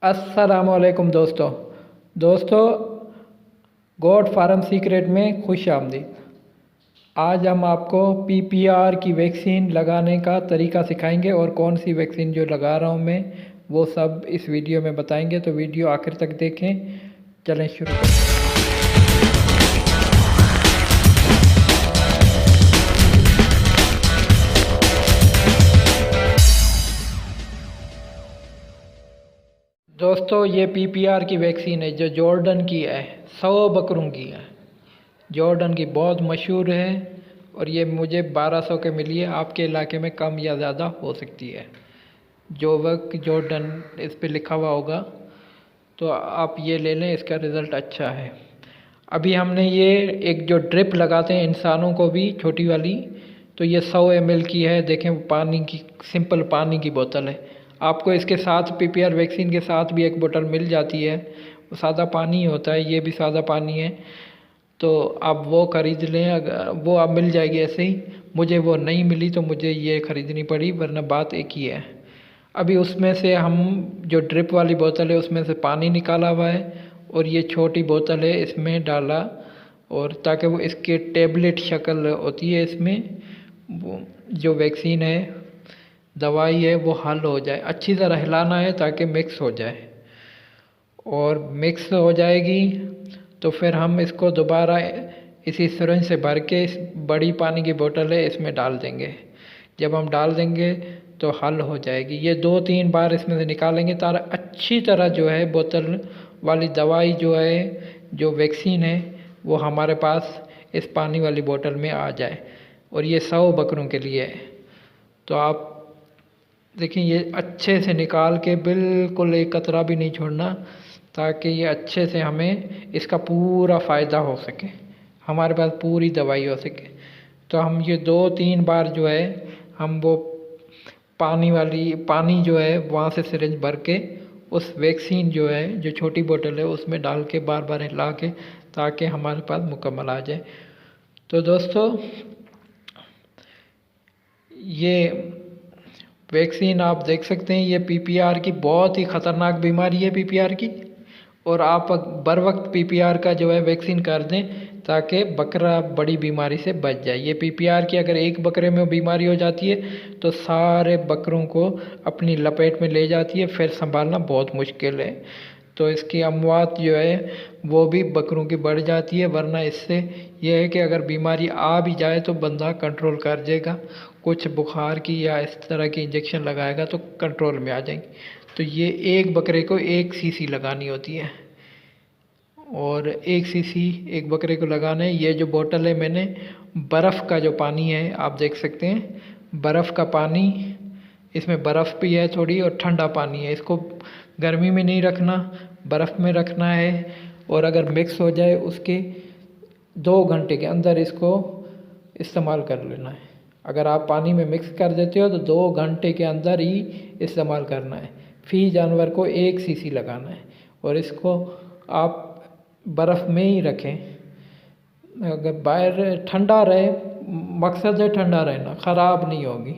अस्सलामुअलैकुम दोस्तों goat farm secret में खुश आमदीद। आज हम आपको पीपीआर की वैक्सीन लगाने का तरीका सिखाएंगे और कौन सी वैक्सीन जो लगा रहा हूँ मैं वो सब इस वीडियो में बताएंगे, तो वीडियो आखिर तक देखें। चलें शुरू करें। दोस्तों ये पीपीआर की वैक्सीन है जो जॉर्डन की है, 100 बकरों की है। जॉर्डन की बहुत मशहूर है और ये मुझे 1200 के मिली है। आपके इलाके में कम या ज़्यादा हो सकती है। जोवक जॉर्डन इस पे लिखा हुआ होगा, तो आप ये ले लें, इसका रिज़ल्ट अच्छा है। अभी हमने ये एक जो ड्रिप लगाते हैं इंसानों को भी, छोटी वाली, तो ये 100 ml की है। देखें पानी की, सिंपल पानी की बोतल है। आपको इसके साथ पीपीआर वैक्सीन के साथ भी एक बोतल मिल जाती है, वो सादा पानी ही होता है, ये भी सादा पानी है। तो आप वो ख़रीद लें, अगर वो आप मिल जाएगी ऐसे ही। मुझे वो नहीं मिली तो मुझे ये ख़रीदनी पड़ी, वरना बात एक ही है। अभी उसमें से हम जो ड्रिप वाली बोतल है उसमें से पानी निकाला हुआ है और ये छोटी बोतल है इसमें डाला, और ताकि वो इसके टेबलेट शक्ल होती है इसमें, वो जो वैक्सीन है, दवाई है, वो हल हो जाए। अच्छी तरह हिलाना है ताकि मिक्स हो जाए, और मिक्स हो जाएगी तो फिर हम इसको दोबारा इसी सिरिंज से भर के, इस बड़ी पानी की बोतल है इसमें डाल देंगे। जब हम डाल देंगे तो हल हो जाएगी। ये 2-3 बार इसमें से निकालेंगे ताकि अच्छी तरह जो है बोतल वाली दवाई जो है, जो वैक्सीन है, वो हमारे पास इस पानी वाली बोतल में आ जाए। और ये 100 बकरों के लिए है। तो आप देखिए ये अच्छे से निकाल के बिल्कुल एक कतरा भी नहीं छोड़ना, ताकि ये अच्छे से हमें इसका पूरा फ़ायदा हो सके, हमारे पास पूरी दवाई हो सके। तो हम ये 2-3 बार जो है हम वो पानी जो है वहाँ से सिरिंज भर के उस वैक्सीन जो है, जो छोटी बोतल है, उसमें डाल के बार बार हिला के, ताकि हमारे पास मुकम्मल आ जाए। तो दोस्तों ये वैक्सीन आप देख सकते हैं, ये पीपीआर की बहुत ही ख़तरनाक बीमारी है पीपीआर की। और आप बर वक्त पीपीआर का जो है वैक्सीन कर दें ताकि बकरा बड़ी बीमारी से बच जाए। ये पीपीआर की अगर एक बकरे में बीमारी हो जाती है तो सारे बकरों को अपनी लपेट में ले जाती है, फिर संभालना बहुत मुश्किल है। तो इसकी अमवात जो है वो भी बकरों की बढ़ जाती है। वरना इससे यह है कि अगर बीमारी आ भी जाए तो बंदा कंट्रोल कर जाएगा, कुछ बुखार की या इस तरह की इंजेक्शन लगाएगा तो कंट्रोल में आ जाएंगी। तो ये एक बकरे को 1 सीसी लगानी होती है, और 1 सीसी एक बकरे को लगाना है। ये जो बोतल है, मैंने बर्फ़ का जो पानी है, आप देख सकते हैं बर्फ़ का पानी, इसमें बर्फ़ भी है थोड़ी और ठंडा पानी है। इसको गर्मी में नहीं रखना, बर्फ़ में रखना है। और अगर मिक्स हो जाए उसके 2 घंटे के अंदर इसको इस्तेमाल कर लेना है। अगर आप पानी में मिक्स कर देते हो तो 2 घंटे के अंदर ही इस्तेमाल करना है। फी जानवर को 1 सीसी लगाना है, और इसको आप बर्फ़ में ही रखें। अगर बाहर ठंडा रहे, मकसद है ठंडा रहना, ख़राब नहीं होगी,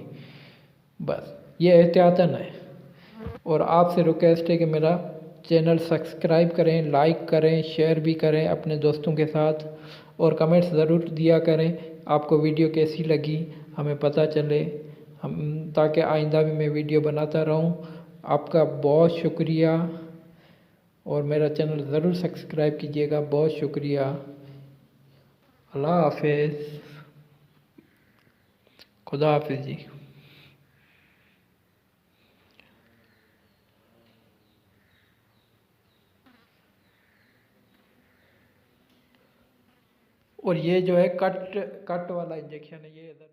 बस ये एहतियातन है। और आपसे रिक्वेस्ट है कि मेरा चैनल सब्सक्राइब करें, लाइक करें, शेयर भी करें अपने दोस्तों के साथ, और कमेंट्स ज़रूर दिया करें आपको वीडियो कैसी लगी, हमें पता चले, हम ताकि आइंदा भी मैं वीडियो बनाता रहूं। आपका बहुत शुक्रिया, और मेरा चैनल ज़रूर सब्सक्राइब कीजिएगा। बहुत शुक्रिया। अल्लाह हाफिज़। खुदा हाफिज़ जी। और ये जो है कट वाला इंजेक्शन है, ये इधर